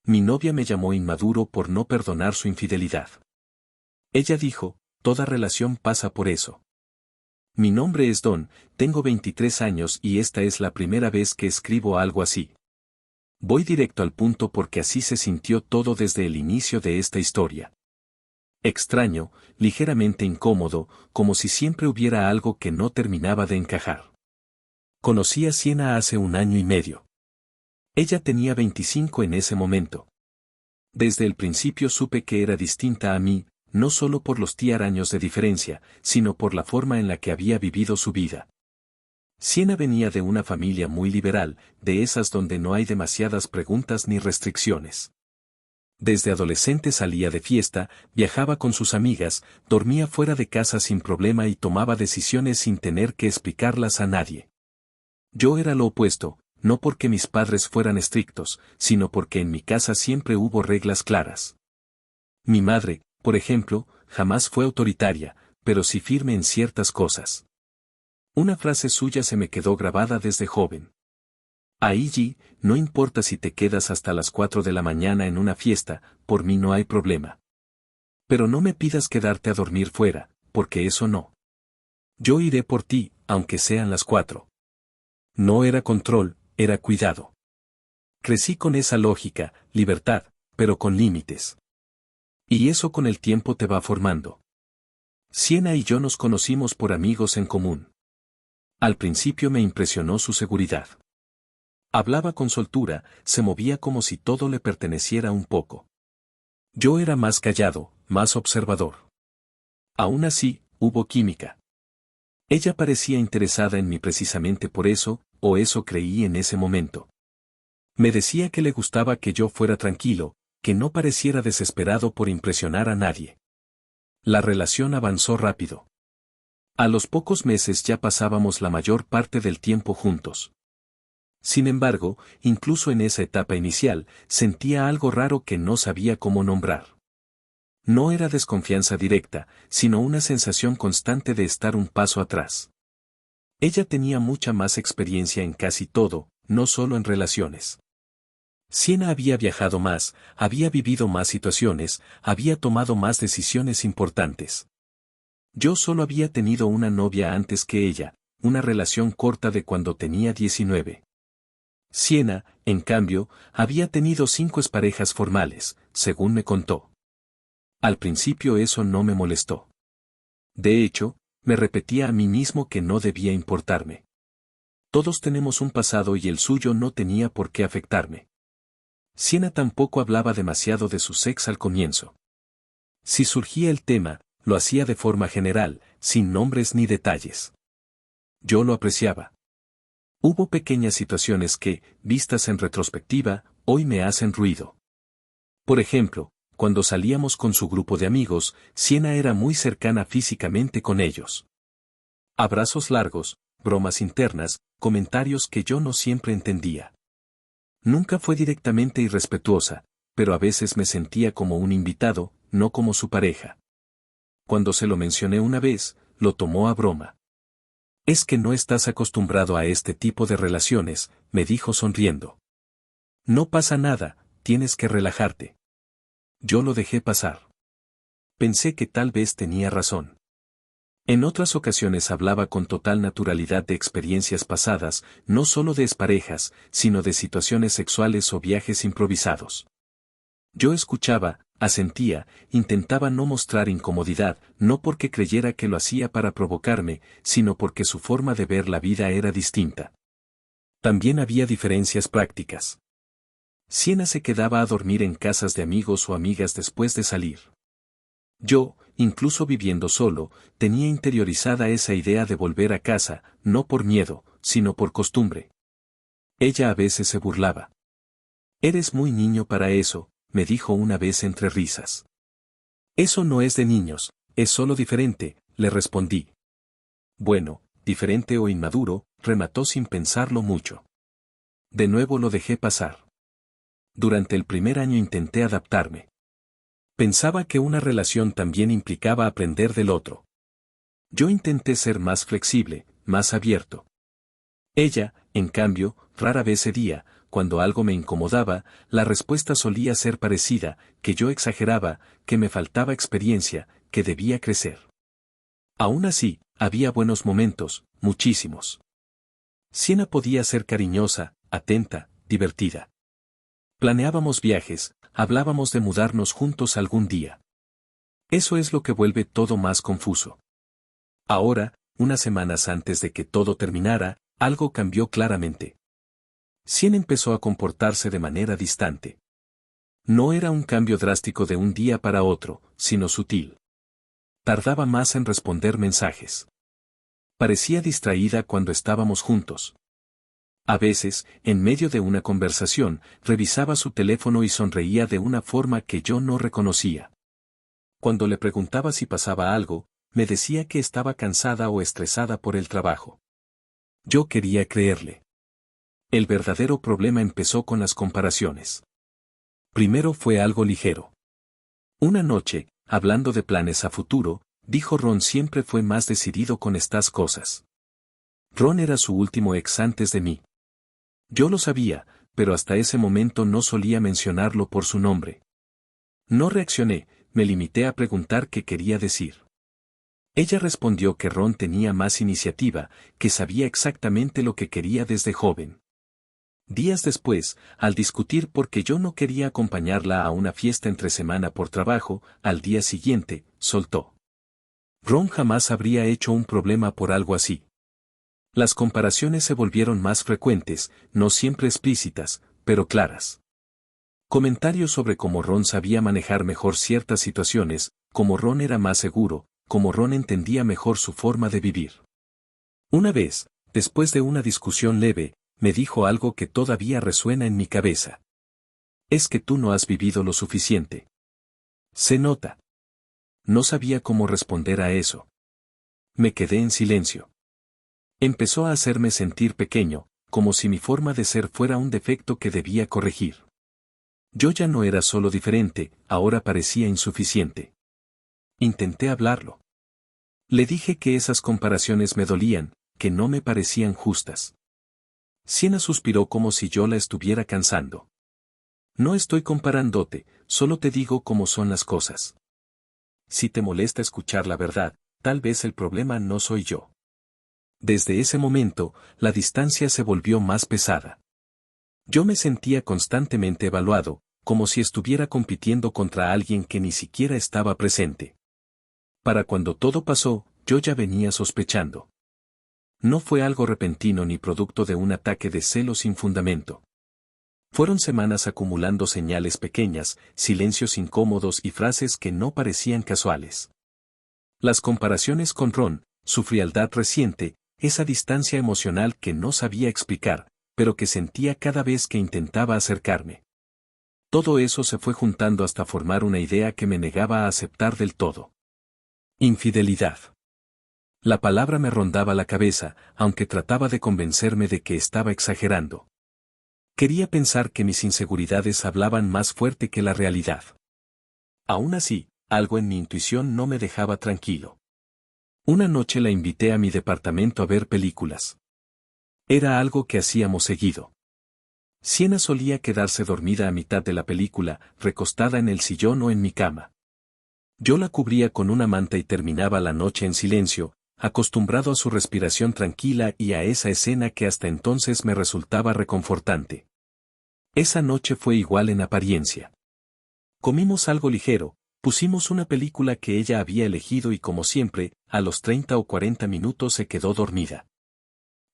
Mi novia me llamó inmaduro por no perdonar su infidelidad. Ella dijo, toda relación pasa por eso. Mi nombre es Don, tengo 23 años y esta es la primera vez que escribo algo así. Voy directo al punto porque así se sintió todo desde el inicio de esta historia. Extraño, ligeramente incómodo, como si siempre hubiera algo que no terminaba de encajar. Conocí a Siena hace 1 año y medio. Ella tenía 25 en ese momento. Desde el principio supe que era distinta a mí, no solo por los 10 años de diferencia, sino por la forma en la que había vivido su vida. Siena venía de una familia muy liberal, de esas donde no hay demasiadas preguntas ni restricciones. Desde adolescente salía de fiesta, viajaba con sus amigas, dormía fuera de casa sin problema y tomaba decisiones sin tener que explicarlas a nadie. Yo era lo opuesto, no porque mis padres fueran estrictos, sino porque en mi casa siempre hubo reglas claras. Mi madre, por ejemplo, jamás fue autoritaria, pero sí firme en ciertas cosas. Una frase suya se me quedó grabada desde joven. Aiji, no importa si te quedas hasta las 4 de la mañana en una fiesta, por mí no hay problema. Pero no me pidas quedarte a dormir fuera, porque eso no. Yo iré por ti, aunque sean las 4. No era control, era cuidado. Crecí con esa lógica, libertad, pero con límites. Y eso con el tiempo te va formando. Siena y yo nos conocimos por amigos en común. Al principio me impresionó su seguridad. Hablaba con soltura, se movía como si todo le perteneciera un poco. Yo era más callado, más observador. Aún así, hubo química. Ella parecía interesada en mí precisamente por eso, o eso creí en ese momento. Me decía que le gustaba que yo fuera tranquilo, que no pareciera desesperado por impresionar a nadie. La relación avanzó rápido. A los pocos meses ya pasábamos la mayor parte del tiempo juntos. Sin embargo, incluso en esa etapa inicial, sentía algo raro que no sabía cómo nombrar. No era desconfianza directa, sino una sensación constante de estar un paso atrás. Ella tenía mucha más experiencia en casi todo, no solo en relaciones. Siena había viajado más, había vivido más situaciones, había tomado más decisiones importantes. Yo solo había tenido una novia antes que ella, una relación corta de cuando tenía 19. Siena, en cambio, había tenido 5 parejas formales, según me contó. Al principio eso no me molestó. De hecho, me repetía a mí mismo que no debía importarme. Todos tenemos un pasado y el suyo no tenía por qué afectarme. Siena tampoco hablaba demasiado de su ex al comienzo. Si surgía el tema, lo hacía de forma general, sin nombres ni detalles. Yo lo apreciaba. Hubo pequeñas situaciones que, vistas en retrospectiva, hoy me hacen ruido. Por ejemplo, cuando salíamos con su grupo de amigos, Siena era muy cercana físicamente con ellos. Abrazos largos, bromas internas, comentarios que yo no siempre entendía. Nunca fue directamente irrespetuosa, pero a veces me sentía como un invitado, no como su pareja. Cuando se lo mencioné una vez, lo tomó a broma. Es que no estás acostumbrado a este tipo de relaciones, me dijo sonriendo. No pasa nada, tienes que relajarte. Yo lo dejé pasar. Pensé que tal vez tenía razón. En otras ocasiones hablaba con total naturalidad de experiencias pasadas, no solo de exparejas, sino de situaciones sexuales o viajes improvisados. Yo escuchaba, asentía, intentaba no mostrar incomodidad, no porque creyera que lo hacía para provocarme, sino porque su forma de ver la vida era distinta. También había diferencias prácticas. Siena se quedaba a dormir en casas de amigos o amigas después de salir. Yo, incluso viviendo solo, tenía interiorizada esa idea de volver a casa, no por miedo, sino por costumbre. Ella a veces se burlaba. Eres muy niño para eso, me dijo una vez entre risas. Eso no es de niños, es solo diferente, le respondí. Bueno, diferente o inmaduro, remató sin pensarlo mucho. De nuevo lo dejé pasar. Durante el primer año intenté adaptarme. Pensaba que una relación también implicaba aprender del otro. Yo intenté ser más flexible, más abierto. Ella, en cambio, rara vez cedía, cuando algo me incomodaba, la respuesta solía ser parecida, que yo exageraba, que me faltaba experiencia, que debía crecer. Aún así, había buenos momentos, muchísimos. Siena podía ser cariñosa, atenta, divertida. Planeábamos viajes, hablábamos de mudarnos juntos algún día. Eso es lo que vuelve todo más confuso. Ahora, unas semanas antes de que todo terminara, algo cambió claramente. Siena empezó a comportarse de manera distante. No era un cambio drástico de un día para otro, sino sutil. Tardaba más en responder mensajes. Parecía distraída cuando estábamos juntos. A veces, en medio de una conversación, revisaba su teléfono y sonreía de una forma que yo no reconocía. Cuando le preguntaba si pasaba algo, me decía que estaba cansada o estresada por el trabajo. Yo quería creerle. El verdadero problema empezó con las comparaciones. Primero fue algo ligero. Una noche, hablando de planes a futuro, dijo Ron siempre fue más decidido con estas cosas. Ron era su último ex antes de mí. Yo lo sabía, pero hasta ese momento no solía mencionarlo por su nombre. No reaccioné, me limité a preguntar qué quería decir. Ella respondió que Ron tenía más iniciativa, que sabía exactamente lo que quería desde joven. Días después, al discutir porque yo no quería acompañarla a una fiesta entre semana por trabajo, al día siguiente, soltó. Ron jamás habría hecho un problema por algo así. Las comparaciones se volvieron más frecuentes, no siempre explícitas, pero claras. Comentarios sobre cómo Ron sabía manejar mejor ciertas situaciones, cómo Ron era más seguro, cómo Ron entendía mejor su forma de vivir. Una vez, después de una discusión leve, me dijo algo que todavía resuena en mi cabeza. Es que tú no has vivido lo suficiente. Se nota. No sabía cómo responder a eso. Me quedé en silencio. Empezó a hacerme sentir pequeño, como si mi forma de ser fuera un defecto que debía corregir. Yo ya no era solo diferente, ahora parecía insuficiente. Intenté hablarlo. Le dije que esas comparaciones me dolían, que no me parecían justas. Siena suspiró como si yo la estuviera cansando. No estoy comparándote, solo te digo cómo son las cosas. Si te molesta escuchar la verdad, tal vez el problema no soy yo. Desde ese momento, la distancia se volvió más pesada. Yo me sentía constantemente evaluado, como si estuviera compitiendo contra alguien que ni siquiera estaba presente. Para cuando todo pasó, yo ya venía sospechando. No fue algo repentino ni producto de un ataque de celos sin fundamento. Fueron semanas acumulando señales pequeñas, silencios incómodos y frases que no parecían casuales. Las comparaciones con Ron, su frialdad reciente, esa distancia emocional que no sabía explicar, pero que sentía cada vez que intentaba acercarme. Todo eso se fue juntando hasta formar una idea que me negaba a aceptar del todo. Infidelidad. La palabra me rondaba la cabeza, aunque trataba de convencerme de que estaba exagerando. Quería pensar que mis inseguridades hablaban más fuerte que la realidad. Aún así, algo en mi intuición no me dejaba tranquilo. Una noche la invité a mi departamento a ver películas. Era algo que hacíamos seguido. Siena solía quedarse dormida a mitad de la película, recostada en el sillón o en mi cama. Yo la cubría con una manta y terminaba la noche en silencio, acostumbrado a su respiración tranquila y a esa escena que hasta entonces me resultaba reconfortante. Esa noche fue igual en apariencia. Comimos algo ligero, pusimos una película que ella había elegido y como siempre, a los 30 o 40 minutos se quedó dormida.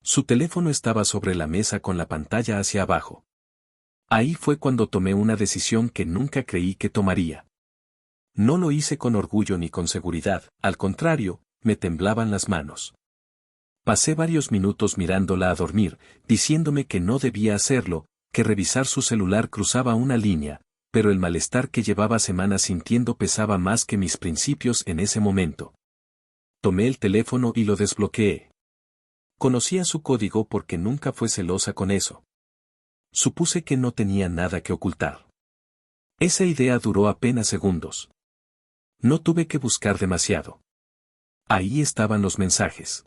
Su teléfono estaba sobre la mesa con la pantalla hacia abajo. Ahí fue cuando tomé una decisión que nunca creí que tomaría. No lo hice con orgullo ni con seguridad, al contrario, me temblaban las manos. Pasé varios minutos mirándola a dormir, diciéndome que no debía hacerlo, que revisar su celular cruzaba una línea, pero el malestar que llevaba semanas sintiendo pesaba más que mis principios en ese momento. Tomé el teléfono y lo desbloqueé. Conocía su código porque nunca fue celosa con eso. Supuse que no tenía nada que ocultar. Esa idea duró apenas segundos. No tuve que buscar demasiado. Ahí estaban los mensajes.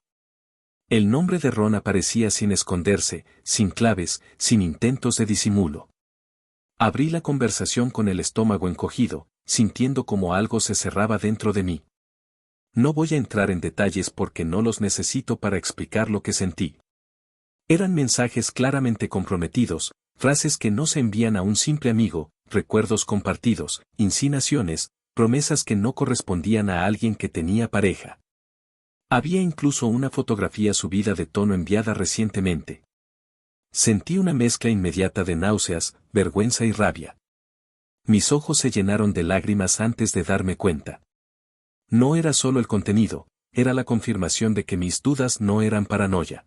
El nombre de Ron aparecía sin esconderse, sin claves, sin intentos de disimulo. Abrí la conversación con el estómago encogido, sintiendo como algo se cerraba dentro de mí. No voy a entrar en detalles porque no los necesito para explicar lo que sentí. Eran mensajes claramente comprometidos, frases que no se envían a un simple amigo, recuerdos compartidos, insinuaciones, promesas que no correspondían a alguien que tenía pareja. Había incluso una fotografía subida de tono enviada recientemente. Sentí una mezcla inmediata de náuseas, vergüenza y rabia. Mis ojos se llenaron de lágrimas antes de darme cuenta. No era solo el contenido, era la confirmación de que mis dudas no eran paranoia.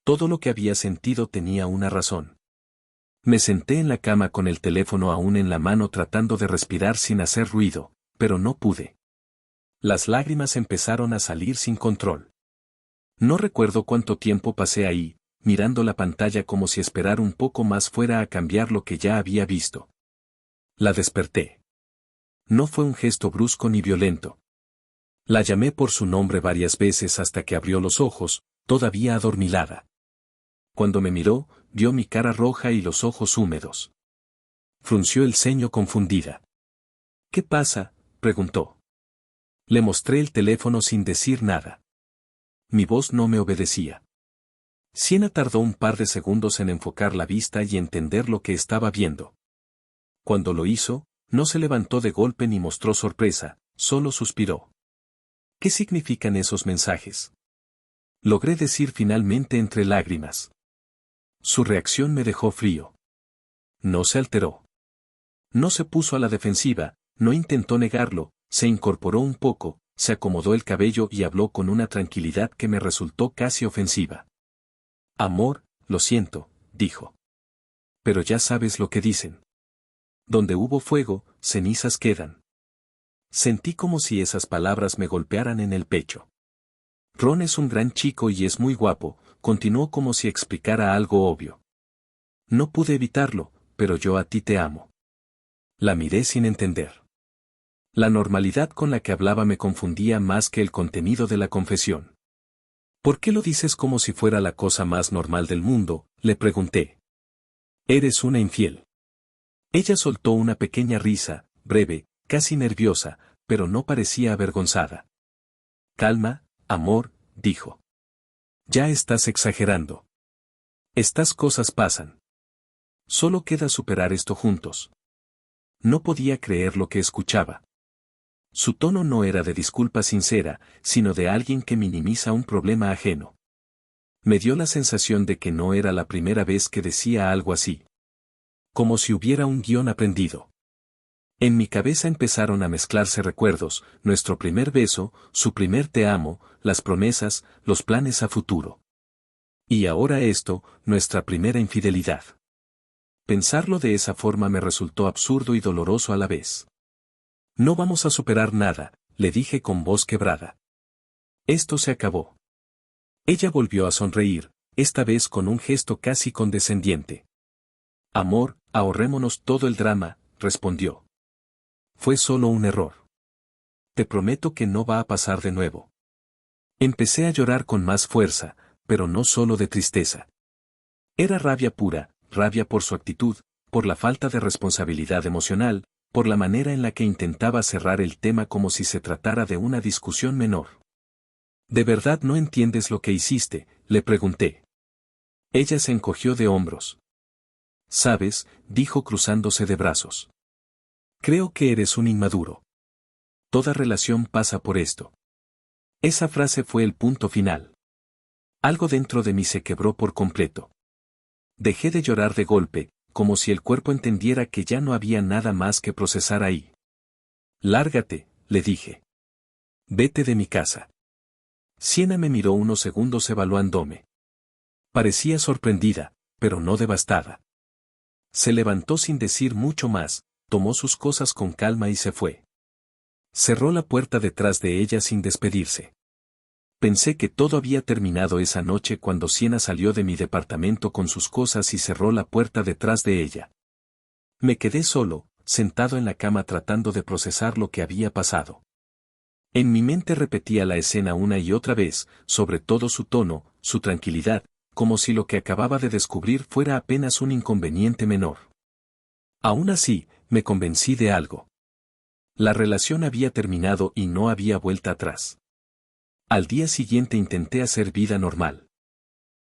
Todo lo que había sentido tenía una razón. Me senté en la cama con el teléfono aún en la mano tratando de respirar sin hacer ruido, pero no pude. Las lágrimas empezaron a salir sin control. No recuerdo cuánto tiempo pasé ahí, mirando la pantalla como si esperar un poco más fuera a cambiar lo que ya había visto. La desperté. No fue un gesto brusco ni violento. La llamé por su nombre varias veces hasta que abrió los ojos, todavía adormilada. Cuando me miró, vio mi cara roja y los ojos húmedos. Frunció el ceño confundida. ¿Qué pasa?, preguntó. Le mostré el teléfono sin decir nada. Mi voz no me obedecía. Siena tardó un par de segundos en enfocar la vista y entender lo que estaba viendo. Cuando lo hizo, no se levantó de golpe ni mostró sorpresa, solo suspiró. ¿Qué significan esos mensajes?, logré decir finalmente entre lágrimas. Su reacción me dejó frío. No se alteró. No se puso a la defensiva, no intentó negarlo, se incorporó un poco, se acomodó el cabello y habló con una tranquilidad que me resultó casi ofensiva. Amor, lo siento, dijo. Pero ya sabes lo que dicen. Donde hubo fuego, cenizas quedan. Sentí como si esas palabras me golpearan en el pecho. Ron es un gran chico y es muy guapo, continuó como si explicara algo obvio. No pude evitarlo, pero yo a ti te amo. La miré sin entender. La normalidad con la que hablaba me confundía más que el contenido de la confesión. ¿Por qué lo dices como si fuera la cosa más normal del mundo?, le pregunté. Eres una infiel. Ella soltó una pequeña risa, breve, casi nerviosa, pero no parecía avergonzada. Calma, amor, dijo. Ya estás exagerando. Estas cosas pasan. Solo queda superar esto juntos. No podía creer lo que escuchaba. Su tono no era de disculpa sincera, sino de alguien que minimiza un problema ajeno. Me dio la sensación de que no era la primera vez que decía algo así. Como si hubiera un guión aprendido. En mi cabeza empezaron a mezclarse recuerdos, nuestro primer beso, su primer te amo, las promesas, los planes a futuro. Y ahora esto, nuestra primera infidelidad. Pensarlo de esa forma me resultó absurdo y doloroso a la vez. No vamos a superar nada, le dije con voz quebrada. Esto se acabó. Ella volvió a sonreír, esta vez con un gesto casi condescendiente. Amor, ahorrémonos todo el drama, respondió. Fue solo un error. Te prometo que no va a pasar de nuevo. Empecé a llorar con más fuerza, pero no solo de tristeza. Era rabia pura, rabia por su actitud, por la falta de responsabilidad emocional, por la manera en la que intentaba cerrar el tema como si se tratara de una discusión menor. ¿De verdad no entiendes lo que hiciste?, le pregunté. Ella se encogió de hombros. Sabes, dijo cruzándose de brazos. Creo que eres un inmaduro. Toda relación pasa por esto. Esa frase fue el punto final. Algo dentro de mí se quebró por completo. Dejé de llorar de golpe, como si el cuerpo entendiera que ya no había nada más que procesar ahí. Lárgate, le dije. Vete de mi casa. Siena me miró unos segundos evaluándome. Parecía sorprendida, pero no devastada. Se levantó sin decir mucho más, tomó sus cosas con calma y se fue. Cerró la puerta detrás de ella sin despedirse. Pensé que todo había terminado esa noche cuando Siena salió de mi departamento con sus cosas y cerró la puerta detrás de ella. Me quedé solo, sentado en la cama tratando de procesar lo que había pasado. En mi mente repetía la escena una y otra vez, sobre todo su tono, su tranquilidad, como si lo que acababa de descubrir fuera apenas un inconveniente menor. Aún así, me convencí de algo. La relación había terminado y no había vuelta atrás. Al día siguiente intenté hacer vida normal.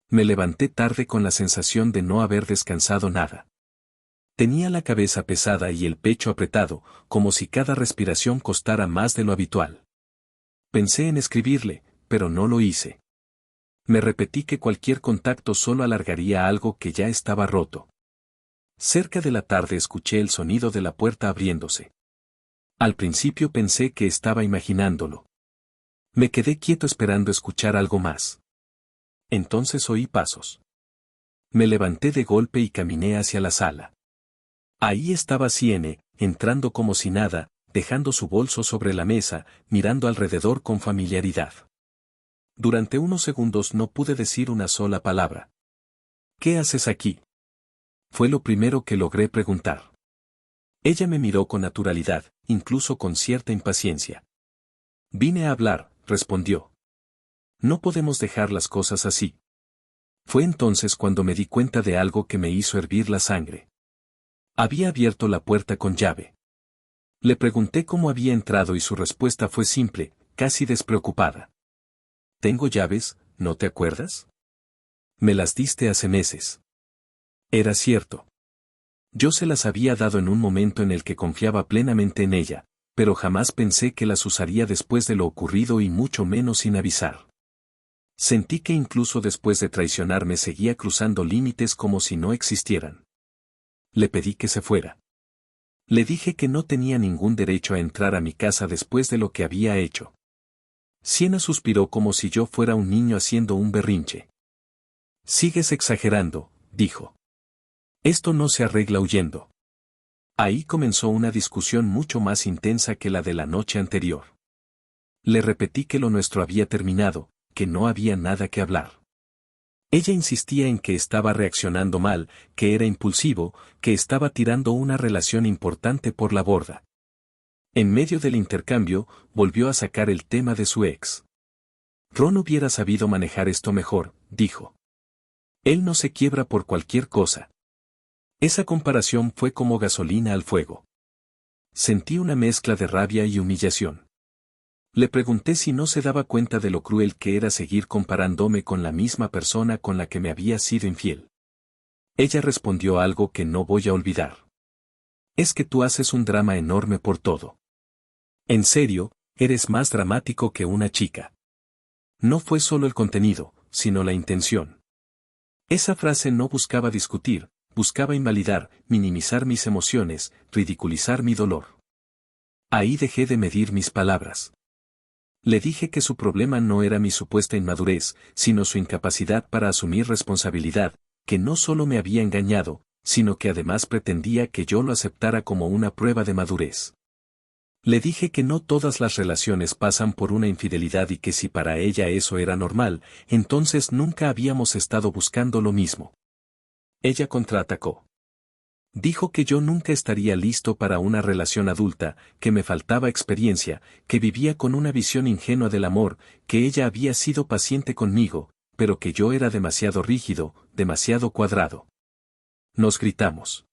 Me levanté tarde con la sensación de no haber descansado nada. Tenía la cabeza pesada y el pecho apretado, como si cada respiración costara más de lo habitual. Pensé en escribirle, pero no lo hice. Me repetí que cualquier contacto solo alargaría algo que ya estaba roto. Cerca de la tarde escuché el sonido de la puerta abriéndose. Al principio pensé que estaba imaginándolo. Me quedé quieto esperando escuchar algo más. Entonces oí pasos. Me levanté de golpe y caminé hacia la sala. Ahí estaba Siene, entrando como si nada, dejando su bolso sobre la mesa, mirando alrededor con familiaridad. Durante unos segundos no pude decir una sola palabra. ¿Qué haces aquí? Fue lo primero que logré preguntar. Ella me miró con naturalidad, incluso con cierta impaciencia. Vine a hablar, respondió. No podemos dejar las cosas así. Fue entonces cuando me di cuenta de algo que me hizo hervir la sangre. Había abierto la puerta con llave. Le pregunté cómo había entrado y su respuesta fue simple, casi despreocupada. ¿Tengo llaves, no te acuerdas? Me las diste hace meses. Era cierto. Yo se las había dado en un momento en el que confiaba plenamente en ella, pero jamás pensé que las usaría después de lo ocurrido y mucho menos sin avisar. Sentí que incluso después de traicionarme seguía cruzando límites como si no existieran. Le pedí que se fuera. Le dije que no tenía ningún derecho a entrar a mi casa después de lo que había hecho. Siena suspiró como si yo fuera un niño haciendo un berrinche. Sigues exagerando, dijo. Esto no se arregla huyendo. Ahí comenzó una discusión mucho más intensa que la de la noche anterior. Le repetí que lo nuestro había terminado, que no había nada que hablar. Ella insistía en que estaba reaccionando mal, que era impulsivo, que estaba tirando una relación importante por la borda. En medio del intercambio, volvió a sacar el tema de su ex. Ron hubiera sabido manejar esto mejor, dijo. Él no se quiebra por cualquier cosa. Esa comparación fue como gasolina al fuego. Sentí una mezcla de rabia y humillación. Le pregunté si no se daba cuenta de lo cruel que era seguir comparándome con la misma persona con la que me había sido infiel. Ella respondió algo que no voy a olvidar. Es que tú haces un drama enorme por todo. En serio, eres más dramático que una chica. No fue solo el contenido, sino la intención. Esa frase no buscaba discutir, buscaba invalidar, minimizar mis emociones, ridiculizar mi dolor. Ahí dejé de medir mis palabras. Le dije que su problema no era mi supuesta inmadurez, sino su incapacidad para asumir responsabilidad, que no solo me había engañado, sino que además pretendía que yo lo aceptara como una prueba de madurez. Le dije que no todas las relaciones pasan por una infidelidad y que si para ella eso era normal, entonces nunca habíamos estado buscando lo mismo. Ella contraatacó. Dijo que yo nunca estaría listo para una relación adulta, que me faltaba experiencia, que vivía con una visión ingenua del amor, que ella había sido paciente conmigo, pero que yo era demasiado rígido, demasiado cuadrado. Nos gritamos.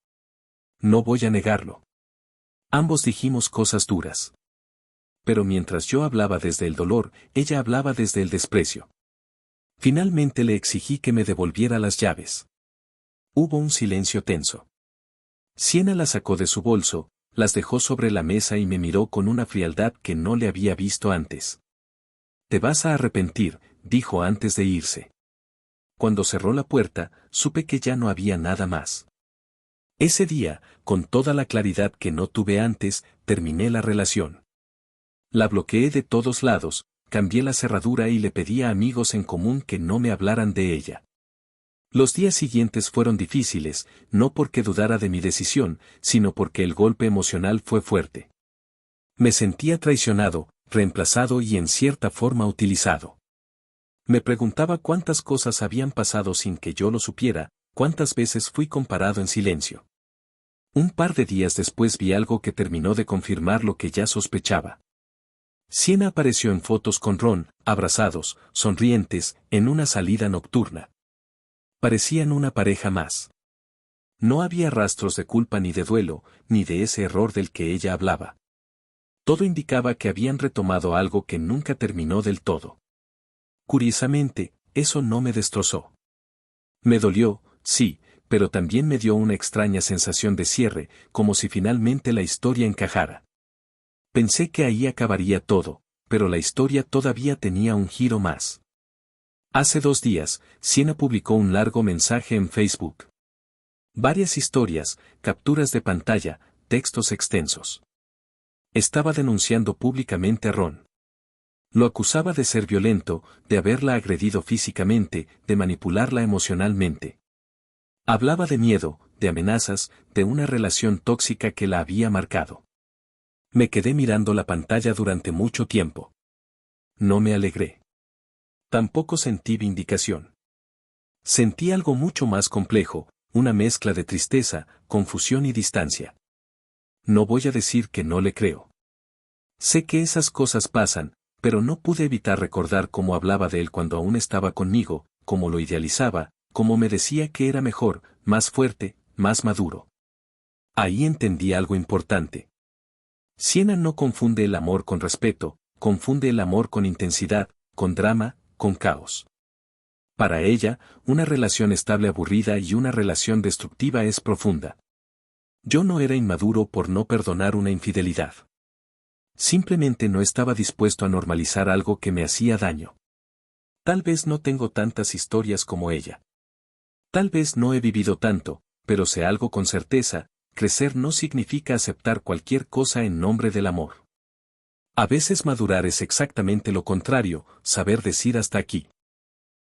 No voy a negarlo. Ambos dijimos cosas duras. Pero mientras yo hablaba desde el dolor, ella hablaba desde el desprecio. Finalmente le exigí que me devolviera las llaves. Hubo un silencio tenso. Siena las sacó de su bolso, las dejó sobre la mesa y me miró con una frialdad que no le había visto antes. Te vas a arrepentir, dijo antes de irse. Cuando cerró la puerta, supe que ya no había nada más. Ese día, con toda la claridad que no tuve antes, terminé la relación. La bloqueé de todos lados, cambié la cerradura y le pedí a amigos en común que no me hablaran de ella. Los días siguientes fueron difíciles, no porque dudara de mi decisión, sino porque el golpe emocional fue fuerte. Me sentía traicionado, reemplazado y en cierta forma utilizado. Me preguntaba cuántas cosas habían pasado sin que yo lo supiera, cuántas veces fui comparado en silencio. Un par de días después vi algo que terminó de confirmar lo que ya sospechaba. Siena apareció en fotos con Ron, abrazados, sonrientes, en una salida nocturna. Parecían una pareja más. No había rastros de culpa ni de duelo, ni de ese error del que ella hablaba. Todo indicaba que habían retomado algo que nunca terminó del todo. Curiosamente, eso no me destrozó. Me dolió, sí, pero también me dio una extraña sensación de cierre, como si finalmente la historia encajara. Pensé que ahí acabaría todo, pero la historia todavía tenía un giro más. Hace 2 días, Siena publicó un largo mensaje en Facebook. Varias historias, capturas de pantalla, textos extensos. Estaba denunciando públicamente a Ron. Lo acusaba de ser violento, de haberla agredido físicamente, de manipularla emocionalmente. Hablaba de miedo, de amenazas, de una relación tóxica que la había marcado. Me quedé mirando la pantalla durante mucho tiempo. No me alegré. Tampoco sentí vindicación. Sentí algo mucho más complejo, una mezcla de tristeza, confusión y distancia. No voy a decir que no le creo. Sé que esas cosas pasan, pero no pude evitar recordar cómo hablaba de él cuando aún estaba conmigo, cómo lo idealizaba, cómo me decía que era mejor, más fuerte, más maduro. Ahí entendí algo importante. Siena no confunde el amor con respeto, confunde el amor con intensidad, con drama, con caos. Para ella, una relación estable aburrida y una relación destructiva es profunda. Yo no era inmaduro por no perdonar una infidelidad. Simplemente no estaba dispuesto a normalizar algo que me hacía daño. Tal vez no tengo tantas historias como ella. Tal vez no he vivido tanto, pero sé algo con certeza: crecer no significa aceptar cualquier cosa en nombre del amor. A veces madurar es exactamente lo contrario, saber decir hasta aquí.